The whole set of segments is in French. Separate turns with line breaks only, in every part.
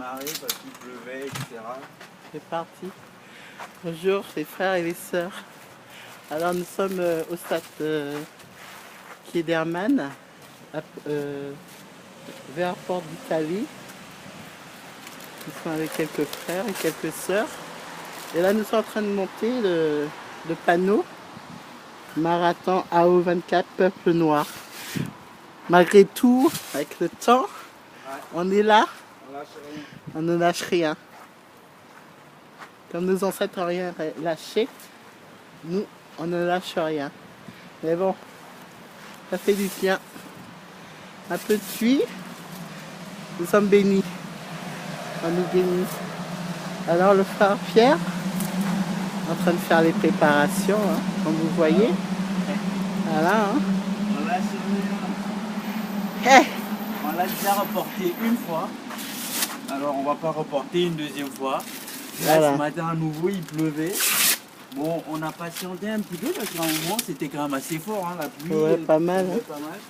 démarrer parce qu'il pleuvait, etc.
C'est parti. Bonjour les frères et les sœurs. Alors nous sommes au stade Kiederman, vers Porte d'Italie. Nous sommes avec quelques frères et quelques sœurs. Et là nous sommes en train de monter le panneau Marathon AO24 Peuple Noir. Malgré tout, avec le temps, on est là, on ne lâche rien. Comme nos ancêtres n'ont rien lâché, nous, on ne lâche rien. Mais bon, ça fait du bien. Un peu de pluie, nous sommes bénis. On nous bénit. Alors le frère Pierre, en train de faire les préparations, hein, comme vous voyez. Voilà. Hein.
On lâche rien.
Hey.
On l'a déjà reporté une fois. Alors on va pas reporter une deuxième fois. Là,
Voilà.
ce matin à nouveau il pleuvait. Bon, on a patienté un petit peu parce qu'à un moment c'était quand même assez fort, hein, la pluie.
Ouais, pas mal. Hein.
Pas mal.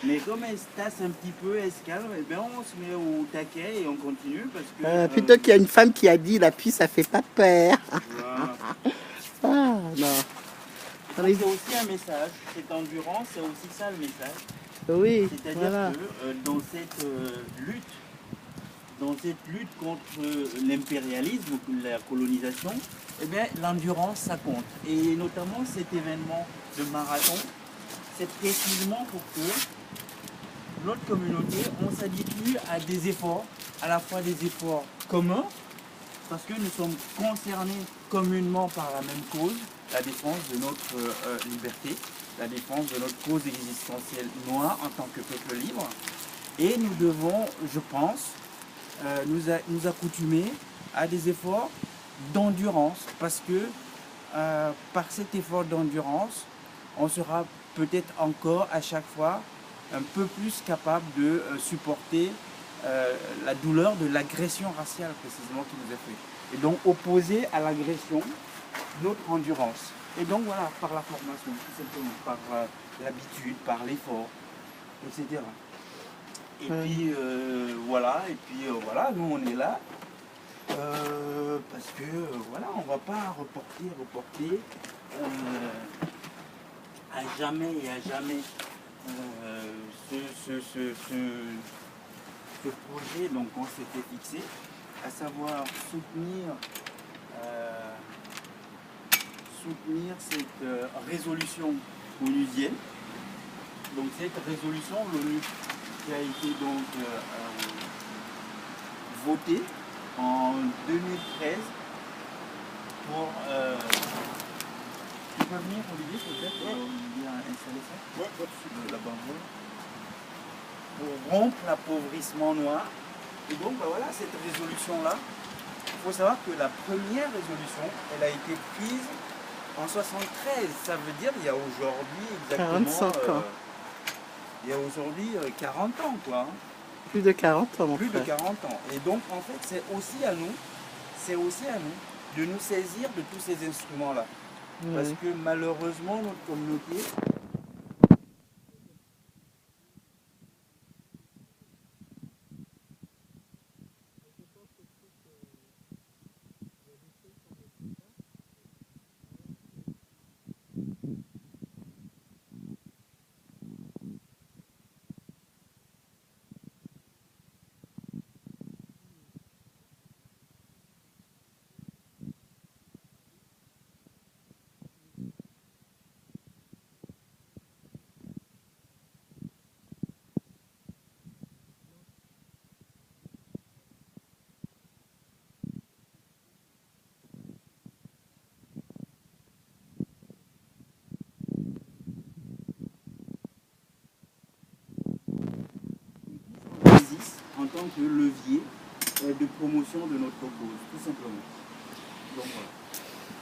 Mais comme elle se tasse un petit peu, elle se calme, et bien on se met au taquet et on continue parce que.
Plutôt qu'il y a une femme qui a dit la pluie ça fait pas peur.
Voilà.
Ah non.
C'est aussi un message, cette endurance, c'est aussi ça le message.
Oui,
c'est-à-dire
voilà.
que dans cette lutte contre l'impérialisme, la colonisation, eh bien l'endurance ça compte. Et notamment cet événement de marathon, c'est précisément pour que notre communauté, on s'habitue à des efforts, à la fois des efforts communs, parce que nous sommes concernés communément par la même cause, la défense de notre liberté, la défense de notre cause existentielle noire en tant que peuple libre. Et nous devons, je pense, nous accoutumer à des efforts d'endurance, parce que par cet effort d'endurance, on sera peut-être encore à chaque fois un peu plus capable de supporter la douleur de l'agression raciale précisément qui nous a fait. Et donc opposer à l'agression notre endurance. Et donc voilà, par la formation, tout simplement, par l'habitude, par l'effort, etc. Et puis voilà, voilà, nous on est là. Parce que voilà, on va pas reporter à jamais et à jamais ce projet donc on s'était fixé, à savoir soutenir cette résolution onusienne. Donc cette résolution, l'ONU qui a été donc votée en 2013 pour... tu peux venir Olivier peut-être Olivier a installé ça. Ouais, pas de souci. La banderole. Pour rompre l'appauvrissement noir. Et donc bah voilà, cette résolution-là, il faut savoir que la première résolution, elle a été prise en 73. Ça veut dire il y a aujourd'hui exactement...
45 ans.
Il y a aujourd'hui 40 ans quoi. Hein.
Plus de 40 ans mon
Plus
frère.
de 40 ans. Et donc en fait c'est aussi à nous de nous saisir de tous ces instruments-là. Oui. Parce que malheureusement notre communauté... en tant que levier de promotion de notre cause, tout simplement. Donc,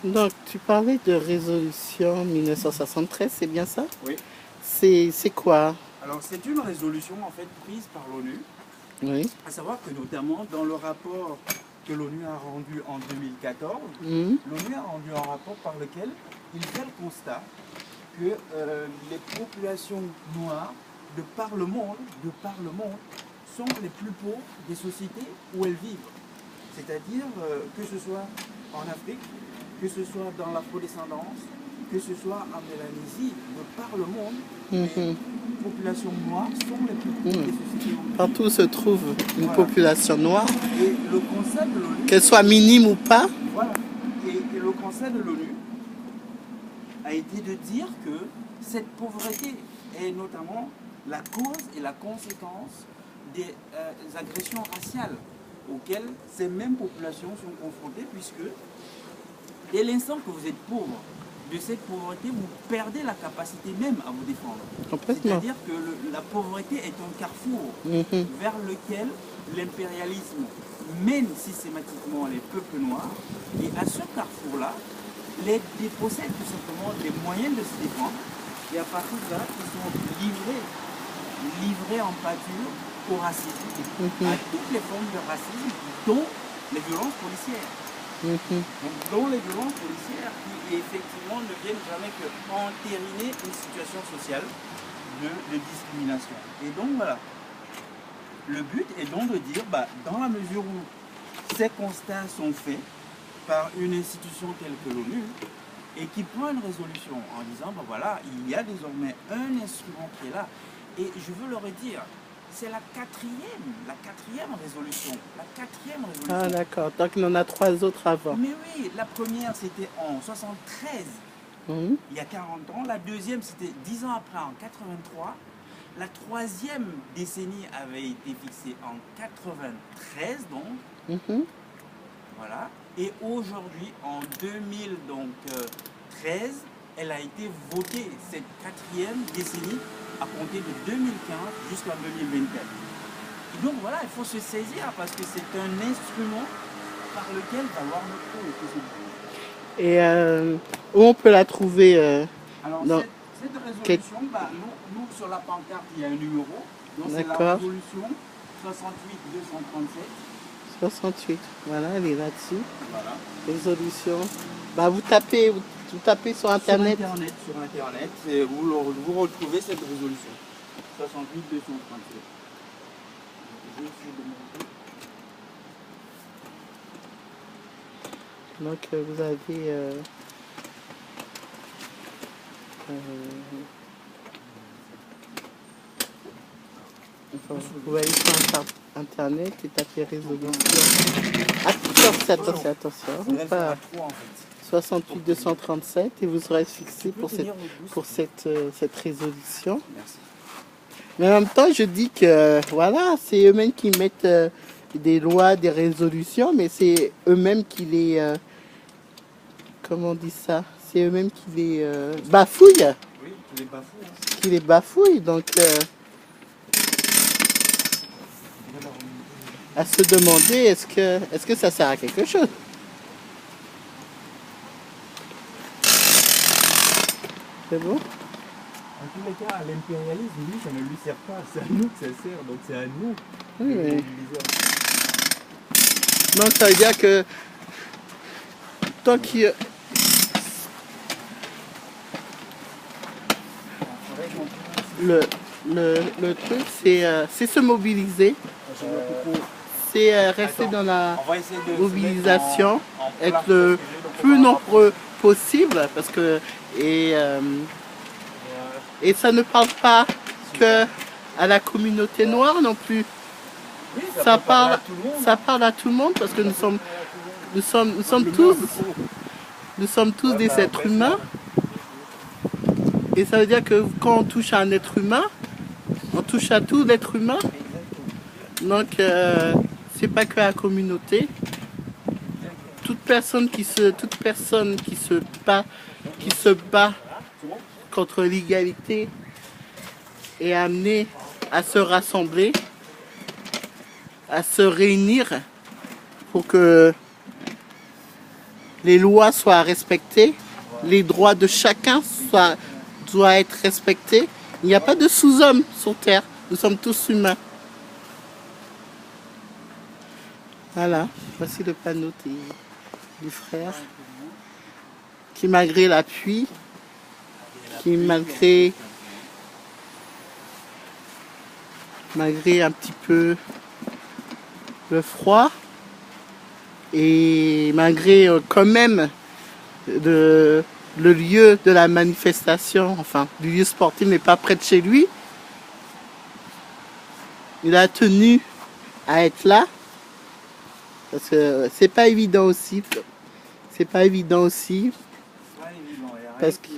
voilà.
Donc tu parlais de résolution 1973, c'est bien ça?
Oui.
C'est quoi?
Alors c'est une résolution en fait prise par l'ONU.
Oui.
À savoir que notamment dans le rapport que l'ONU a rendu en 2014, l'ONU a rendu un rapport par lequel il fait le constat que les populations noires de par le monde sont les plus pauvres des sociétés où elles vivent. C'est-à-dire que ce soit en Afrique, que ce soit dans l'afrodescendance, que ce soit en Mélanésie, de par le monde, les populations noires sont les plus pauvres des sociétés où elles vivent.
Partout se trouve une population noire,
Et le Conseil de l'ONU,
qu'elle soit minime ou pas.
voilà. Et le Conseil de l'ONU a été de dire que cette pauvreté est notamment la cause et la conséquence des agressions raciales auxquelles ces mêmes populations sont confrontées, puisque dès l'instant que vous êtes pauvre, de cette pauvreté, vous perdez la capacité même à vous défendre.
Complètement.
C'est-à-dire que la pauvreté est un carrefour vers lequel l'impérialisme mène systématiquement les peuples noirs, et à ce carrefour-là, les dépossèdent tout simplement des moyens de se défendre, et à partir de là, ils sont livrés en pâture au racisme, à toutes les formes de racisme, dont les violences policières. Donc, dont les violences policières qui effectivement ne viennent jamais que entériner une situation sociale de discrimination. Et donc voilà, le but est donc de dire, dans la mesure où ces constats sont faits par une institution telle que l'ONU, et qui prend une résolution en disant, voilà, il y a désormais un instrument qui est là. Et je veux leur dire, c'est la quatrième résolution. La quatrième résolution.
Ah d'accord, donc il y en a 3 autres avant.
Mais oui, la première c'était en 73, il y a 40 ans. La deuxième c'était 10 ans après, en 83. La troisième décennie avait été fixée en 93, donc. Voilà. Et aujourd'hui, en 2013, elle a été votée, cette quatrième décennie, à compter de 2015 jusqu'en 2024. Et donc voilà, il faut se saisir parce que c'est un instrument par lequel valoir notre cause.
Et où on peut la trouver
Alors
dans...
cette résolution, nous sur la pancarte, il y a un numéro. Donc c'est la résolution 68-237.
68, voilà, elle est là-dessus.
Voilà.
Résolution. Vous tapez sur Internet.
Sur Internet, et vous retrouvez cette résolution. 68-237. Je suis de
Donc vous avez... vous allez sur Internet et taper résolution. Attention. Pas 68-237 et vous serez fixé pour cette résolution.
Merci.
Mais en même temps, je dis que voilà, c'est eux-mêmes qui mettent des lois, des résolutions, mais c'est eux-mêmes qui les... comment on dit ça? C'est eux-mêmes qui les bafouillent.
Oui, qui les bafouillent.
Qui les bafouillent, donc... à se demander est-ce que ça sert à quelque chose. C'est bon?
En tous les cas, l'impérialisme, lui, ça ne lui sert pas. C'est à nous que ça sert, donc c'est à nous.
Oui, mais... Donc ça veut dire que tant qu'il... Le truc, c'est se mobiliser. C'est rester dans la mobilisation, être le plus nombreux possible, parce que et ça ne parle pas que à la communauté noire non plus. Ça parle à tout le monde parce que nous sommes tous des êtres humains. Et ça veut dire que quand on touche à un être humain, on touche à tout l'être humain. Donc c'est pas que la communauté. Toute personne qui se bat contre l'égalité est amenée à se rassembler, à se réunir pour que les lois soient respectées, les droits de chacun doivent être respectés. Il n'y a pas de sous-hommes sur Terre, nous sommes tous humains. Voilà, voici le panneau du frère qui, malgré la pluie, qui malgré malgré un petit peu le froid et malgré quand même le lieu de la manifestation, enfin du lieu sportif n'est pas près de chez lui, il a tenu à être là parce que c'est pas évident aussi. C'est pas évident aussi parce que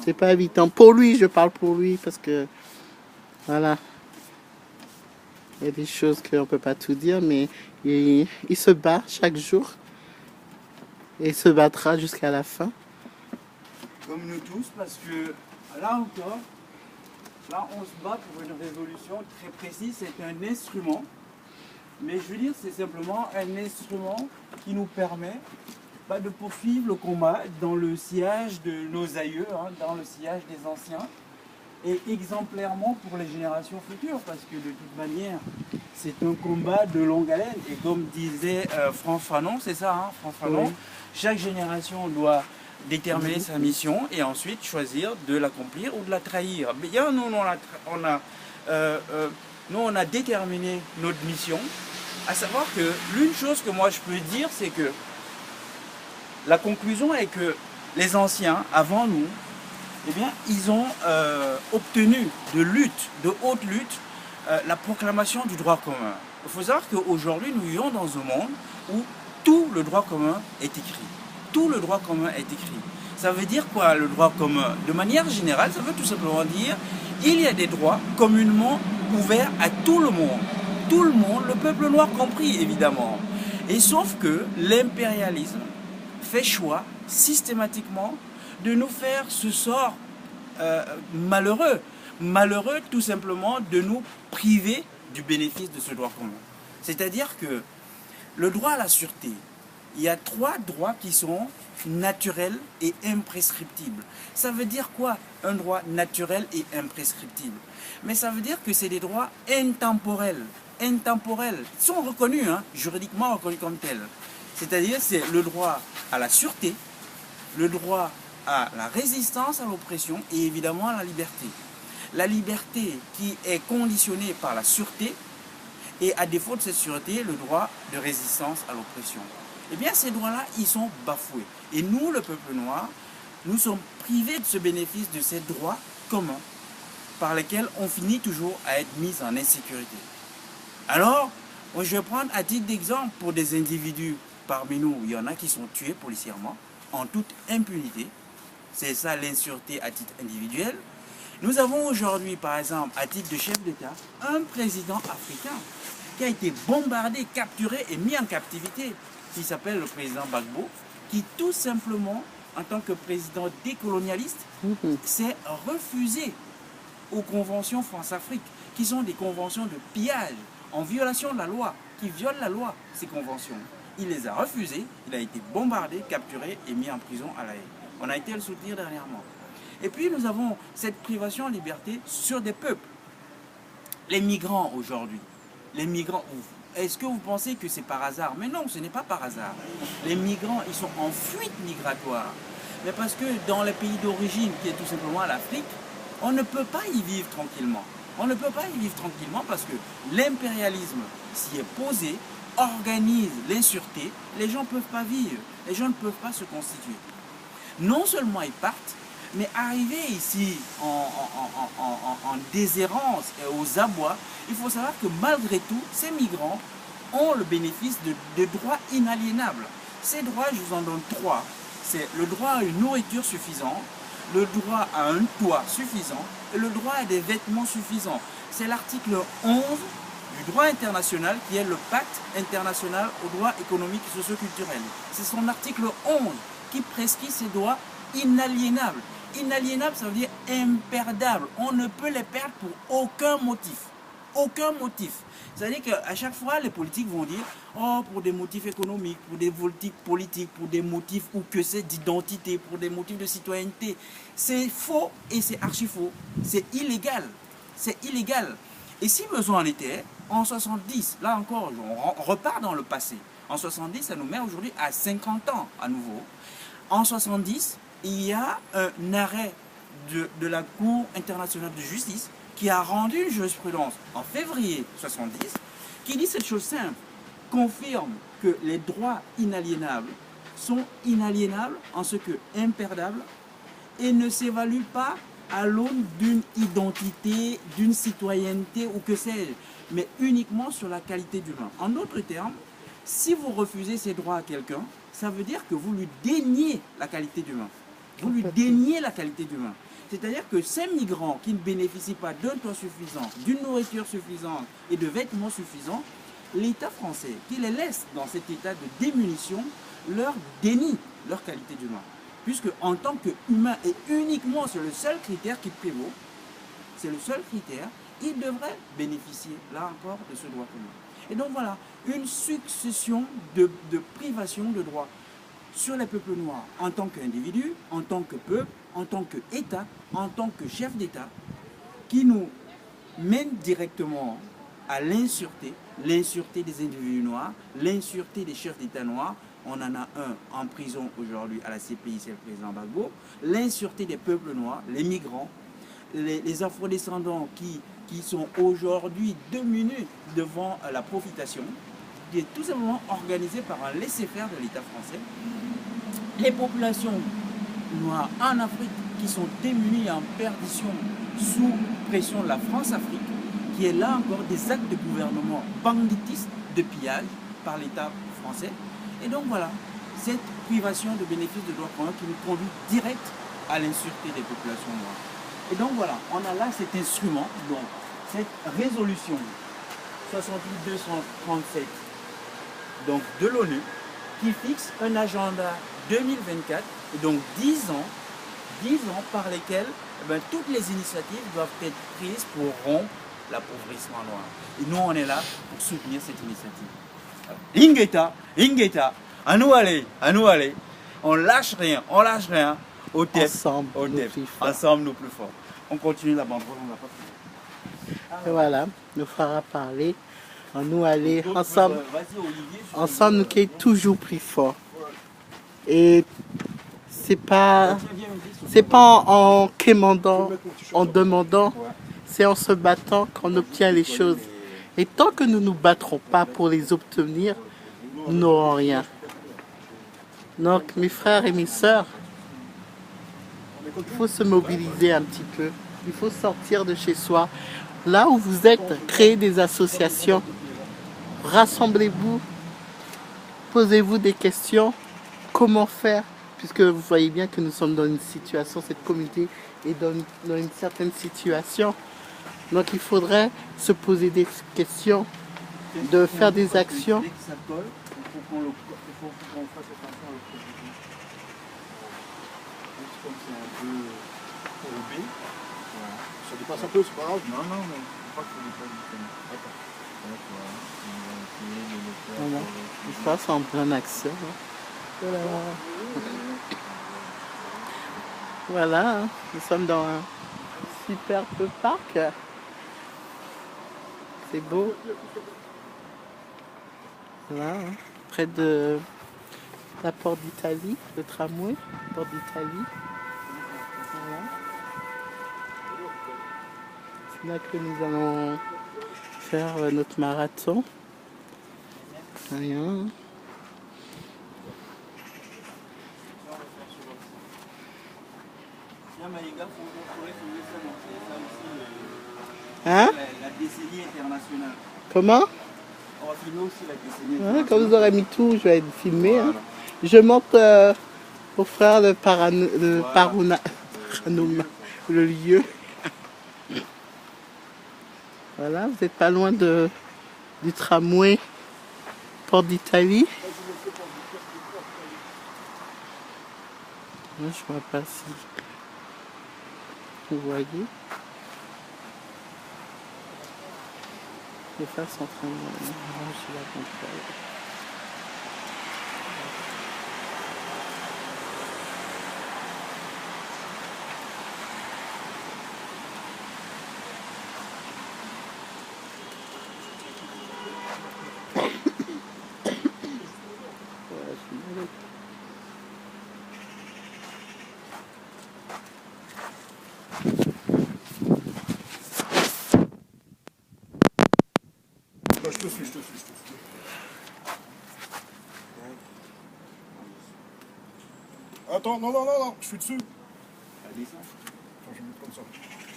c'est pas évident pour lui, je parle pour lui parce que voilà, il y a des choses qu'on ne peut pas tout dire, mais il se bat chaque jour et il se battra jusqu'à la fin.
Comme nous tous, parce que là encore, là on se bat pour une résolution très précise, c'est un instrument, mais je veux dire c'est simplement un instrument qui nous permet de poursuivre le combat dans le sillage de nos aïeux, hein, dans le sillage des anciens, et exemplairement pour les générations futures, parce que de toute manière, c'est un combat de longue haleine, et comme disait Frantz Fanon, c'est ça, hein, Frantz Fanon, oui. Chaque génération doit déterminer sa mission et ensuite choisir de l'accomplir ou de la trahir. Mais bien, nous, on a déterminé notre mission, à savoir que l'une chose que moi je peux dire, c'est que la conclusion est que les anciens, avant nous, eh bien, ils ont obtenu de haute lutte, la proclamation du droit commun. Il faut savoir qu'aujourd'hui, nous vivons dans un monde où tout le droit commun est écrit. Tout le droit commun est écrit. Ça veut dire quoi, le droit commun? De manière générale, ça veut tout simplement dire qu'il y a des droits communément ouverts à tout le monde. Tout le monde, le peuple noir compris, évidemment. Et sauf que l'impérialisme fait choix systématiquement de nous faire ce sort malheureux. Malheureux tout simplement de nous priver du bénéfice de ce droit commun. C'est-à-dire que le droit à la sûreté, il y a 3 droits qui sont naturels et imprescriptibles. Ça veut dire quoi, un droit naturel et imprescriptible? Mais ça veut dire que c'est des droits intemporels. Intemporels, ils sont reconnus, hein, juridiquement reconnus comme tels. C'est-à-dire c'est le droit à la sûreté, le droit à la résistance à l'oppression et évidemment à la liberté. La liberté qui est conditionnée par la sûreté et à défaut de cette sûreté, le droit de résistance à l'oppression. Eh bien ces droits-là, ils sont bafoués. Et nous, le peuple noir, nous sommes privés de ce bénéfice de ces droits communs par lesquels on finit toujours à être mis en insécurité. Alors, je vais prendre à titre d'exemple pour des individus parmi nous, il y en a qui sont tués policièrement en toute impunité. C'est ça l'insécurité à titre individuel. Nous avons aujourd'hui, par exemple, à titre de chef d'État, un président africain qui a été bombardé, capturé et mis en captivité, qui s'appelle le président Gbagbo, qui tout simplement, en tant que président décolonialiste, s'est refusé aux conventions France-Afrique, qui sont des conventions de pillage, en violation de la loi, qui violent la loi, ces conventions. Il les a refusées, il a été bombardé, capturé et mis en prison à La Haye. On a été le soutenir dernièrement. Et puis nous avons cette privation de liberté sur des peuples. Les migrants aujourd'hui, les migrants, est-ce que vous pensez que c'est par hasard? Mais non, ce n'est pas par hasard. Les migrants, ils sont en fuite migratoire. Mais parce que dans les pays d'origine, qui est tout simplement l'Afrique, on ne peut pas y vivre tranquillement. On ne peut pas y vivre tranquillement parce que l'impérialisme s'y est posé, organise l'insureté, les gens ne peuvent pas vivre, les gens ne peuvent pas se constituer. Non seulement ils partent, mais arrivés ici en déshérence et aux abois, il faut savoir que malgré tout, ces migrants ont le bénéfice de droits inaliénables. Ces droits, je vous en donne 3. C'est le droit à une nourriture suffisante, le droit à un toit suffisant et le droit à des vêtements suffisants. C'est l'article 11 du droit international qui est le pacte international au droit économique et socio-culturel. C'est son article 11 qui prescrit ces droits inaliénables. Inaliénable, ça veut dire imperdable. On ne peut les perdre pour aucun motif. Aucun motif. C'est-à-dire qu'à chaque fois, les politiques vont dire « Oh, pour des motifs économiques, pour des motifs politiques, pour des motifs ou que c'est d'identité, pour des motifs de citoyenneté. » C'est faux et c'est archi faux. C'est illégal. C'est illégal. Et si besoin en était, en 70, là encore, on repart dans le passé. En 70, ça nous met aujourd'hui à 50 ans à nouveau. En 70, il y a un arrêt de la Cour internationale de justice qui a rendu une jurisprudence en février 70 qui dit cette chose simple, confirme que les droits inaliénables sont inaliénables en ce que imperdables et ne s'évaluent pas à l'aune d'une identité, d'une citoyenneté ou que sais-je, mais uniquement sur la qualité d'humain. En d'autres termes, si vous refusez ces droits à quelqu'un, ça veut dire que vous lui déniez la qualité d'humain. Vous lui déniez la qualité d'humain. C'est-à-dire que ces migrants qui ne bénéficient pas d'un toit suffisant, d'une nourriture suffisante et de vêtements suffisants, l'État français qui les laisse dans cet état de démunition leur dénie leur qualité d'humain. Puisque en tant qu'humain, et uniquement c'est le seul critère qui prévaut, c'est le seul critère, ils devraient bénéficier, là encore, de ce droit commun. Et donc voilà, une succession de privations de droits sur les peuples noirs en tant qu'individus, en tant que peuple, en tant qu'État, en tant que chef d'État, qui nous mène directement à l'insureté, l'insureté des individus noirs, l'insureté des chefs d'État noirs. On en a un en prison aujourd'hui à la CPI, c'est le président Gbagbo. L'insureté des peuples noirs, les migrants, les afrodescendants qui sont aujourd'hui démunis devant la profitation, qui est tout simplement organisée par un laisser-faire de l'État français. Les populations noires en Afrique qui sont démunies en perdition sous pression de la France-Afrique, qui est là encore des actes de gouvernement banditistes de pillage par l'État français. Et donc voilà, cette privation de bénéfices de droits communs qui nous conduit direct à l'insureté des populations noires. Et donc voilà, on a là cet instrument, donc cette résolution 68-237 donc de l'ONU qui fixe un agenda 2024, et donc 10 ans par lesquels toutes les initiatives doivent être prises pour rompre l'appauvrissement noir. Et nous, on est là pour soutenir cette initiative. Ingeta, à nous aller, on lâche rien, au TEP,
ensemble,
ensemble nous plus forts. On continue la banderole, on va pas finir.
Et voilà, nous fera parler, à nous aller, ensemble, ensemble nous qui est toujours plus forts. Et c'est pas en quémandant, en demandant, c'est en se battant qu'on obtient les choses. Et tant que nous ne nous battrons pas pour les obtenir, nous n'aurons rien. Donc mes frères et mes sœurs, il faut se mobiliser un petit peu. Il faut sortir de chez soi. Là où vous êtes, créez des associations. Rassemblez-vous. Posez-vous des questions. Comment faire? Puisque vous voyez bien que nous sommes dans une situation, cette communauté est dans une certaine situation. Donc il faudrait se poser des questions, de faire des actions.
Dès que ça colle, il faut qu'on fasse attention à le protéger. Juste comme c'est un peu courbé. Voilà.
Ça dépasse un peu, c'est pas grave.
Non, mais je crois qu'il faut dépasse justement. D'accord. Donc voilà, on va essayer de le faire.
Voilà. Je passe en plein accès. Voilà. Voilà, nous sommes dans un superbe parc. C'est beau. Là, près de la porte d'Italie, le tramway, porte d'Italie. Voilà. C'est là que nous allons faire notre marathon. Rien. Hein?
La décennie internationale.
Comment?
On va filmer aussi la décennie
Ouais,
internationale.
quand vous aurez mis tout, je vais être filmé.
Voilà.
Hein. Je monte au frère le le lieu. Voilà, vous n'êtes pas loin du tramway Porte d'Italie. Moi, je ne vois pas si vous voyez. Les femmes sont en train de manger la contrôle.
Attends, non, non, non, non, je suis dessus.
Allez, ça.
Attends, je vais mettre comme ça.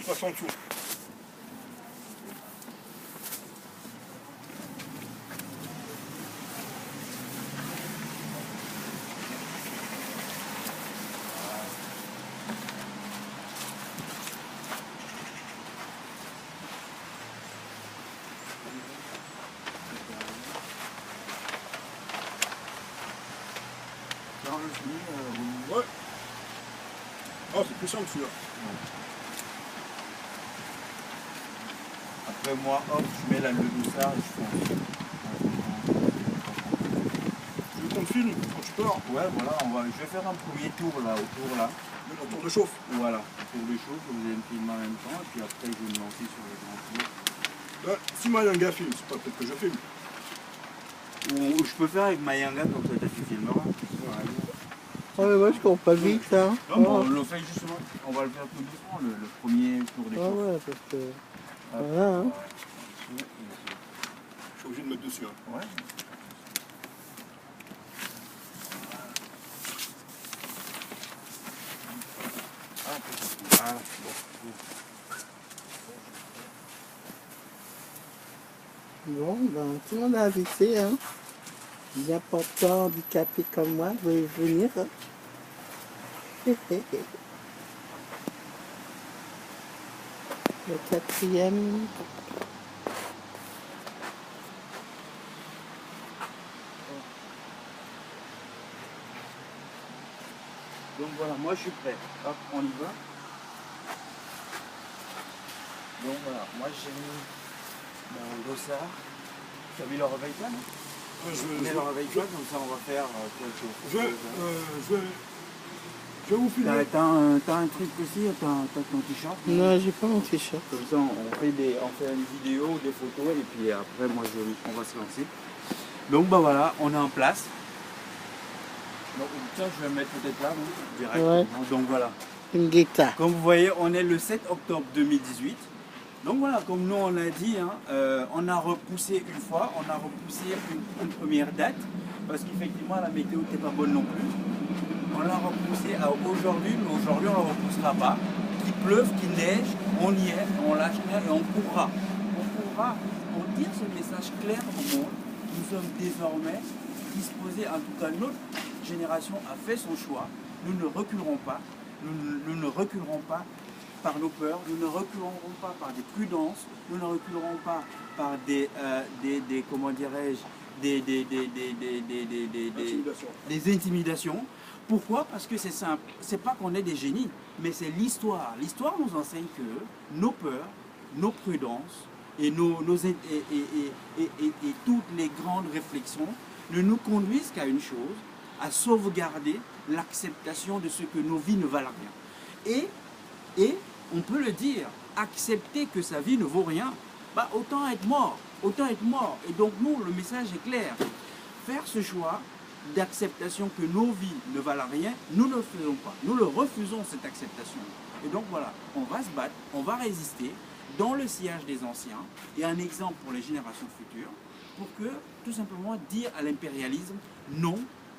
Je passe en dessous.
Dans le film,
Ouais. Ah, c'est plus simple celui-là.
après moi, hop, je mets la le douceur et je fonce.
Tu veux qu'on te filme quand tu pars?
Ouais, voilà, je vais faire un premier tour là, autour là.
Le tour de chauffe.
Voilà, autour des choses, vous allez me filmer en même temps, et puis après je vais me lancer sur le grand tour.
Là, si Mayanga filme, c'est pas peut-être que je filme.
Ou je peux faire avec Mayanga, comme ça tu filmeras. Ouais.
Oh, mais moi je cours pas vite, hein.
Non, mais on le fait justement, on va le faire tout doucement, le premier tour des
Ah
choses.
ouais, parce que...
Hop.
Voilà, hein.
Je suis obligé de mettre dessus. Hein.
Ouais. Voilà.
Bon, ben, tout le monde a invité, hein. Bien portant, handicapé comme moi, veuillez venir. Hein. Le quatrième.
Donc voilà, moi je suis prêt. Hop, on y va. Donc voilà, moi j'ai mis mon dossard. Tu as mis le réveil là, non?
Je
Mets le réveil là, comme ça on va faire quelque chose.
je vais vous filmer.
T'as un truc aussi, t'as ton t-shirt?
Non, j'ai pas mon t-shirt.
Comme ça on fait une vidéo, des photos et puis après moi on va se lancer. Donc bah voilà, on est en place. Donc tiens, je vais me mettre peut-être là, non? Directement.
Ouais.
Donc voilà.
Une guitare.
Comme vous voyez, on est le 7 octobre 2018. Donc voilà, comme nous on l'a dit, hein, on a repoussé une fois, on a repoussé une première date, parce qu'effectivement la météo n'était pas bonne non plus. On l'a repoussé à aujourd'hui, mais aujourd'hui on ne la repoussera pas. Qu'il pleuve, qu'il neige, on y est, on lâche rien et on courra. On courra pour dire ce message clair au monde. Nous sommes désormais disposés, en tout cas notre génération a fait son choix. Nous ne reculerons pas, nous ne reculerons pas par nos peurs, nous ne reculerons pas par des prudences, nous ne reculerons pas par comment dirais-je, des intimidations. Pourquoi? Parce que c'est simple, c'est pas qu'on est des génies, mais c'est l'histoire. L'histoire nous enseigne que nos peurs, nos prudences et toutes les grandes réflexions ne nous conduisent qu'à une chose, à sauvegarder l'acceptation de ce que nos vies ne valent rien. Et on peut le dire, accepter que sa vie ne vaut rien, bah autant être mort, autant être mort. Et donc nous, le message est clair. Faire ce choix d'acceptation que nos vies ne valent rien, nous ne le faisons pas. Nous le refusons, cette acceptation. Et donc voilà, on va se battre, on va résister dans le sillage des anciens et un exemple pour les générations futures pour que, tout simplement, dire à l'impérialisme, non,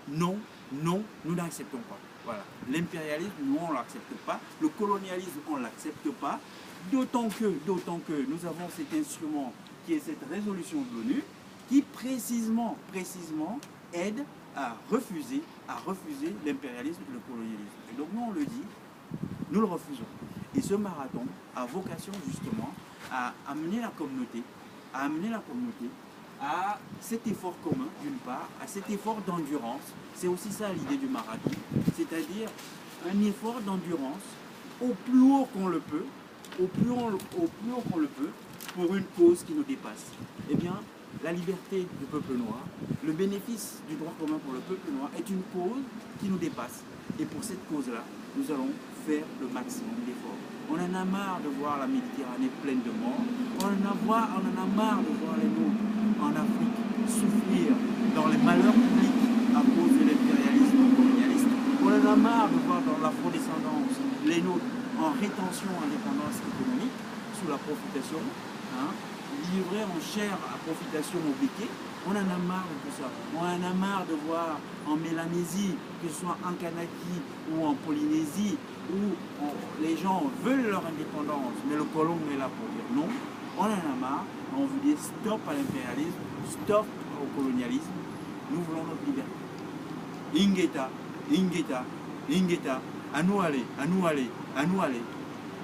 non, non, nous n'acceptons pas. Voilà. L'impérialisme, nous, on ne l'accepte pas. Le colonialisme, on ne l'accepte pas. D'autant que nous avons cet instrument qui est cette résolution de l'ONU qui précisément aide à refuser l'impérialisme et le colonialisme. Et donc nous, on le dit, nous le refusons. Et ce marathon a vocation justement à amener la communauté, à cet effort commun, d'une part, à cet effort d'endurance. C'est aussi ça l'idée du marathon, c'est-à-dire un effort d'endurance au plus haut qu'on le peut, pour une cause qui nous dépasse. Eh bien, la liberté du peuple noir, le bénéfice du droit commun pour le peuple noir est une cause qui nous dépasse. Et pour cette cause-là, nous allons faire le maximum d'efforts. On en a marre de voir la Méditerranée pleine de morts. On en a marre de voir les nôtres en Afrique souffrir dans les malheurs publics à cause de l'impérialisme colonialiste. On en a marre de voir dans l'afrodescendance les nôtres en rétention en dépendance économique sous la profitation, livrés en chair à profitation obliquée. On en a marre de tout ça. On en a marre de voir en Mélanésie, que ce soit en Kanaki ou en Polynésie, où les gens veulent leur indépendance, mais le colon est là pour dire non. On en a marre. On veut dire stop à l'impérialisme, stop au colonialisme. Nous voulons notre liberté. Ingeta, Ingeta, Ingeta. À nous aller, à nous aller, à nous aller.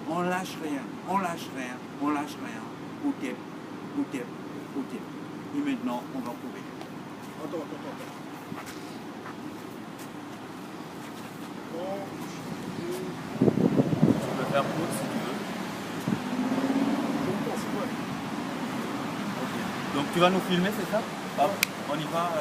On lâche rien, on lâche rien, on lâche rien. Au Tep, au Tep, au Tep. Et maintenant, on va courir.
Attends. Bon,
Tu peux faire pause si tu veux.
c'est quoi?
Ok. Donc tu vas nous filmer, c'est ça? On y va.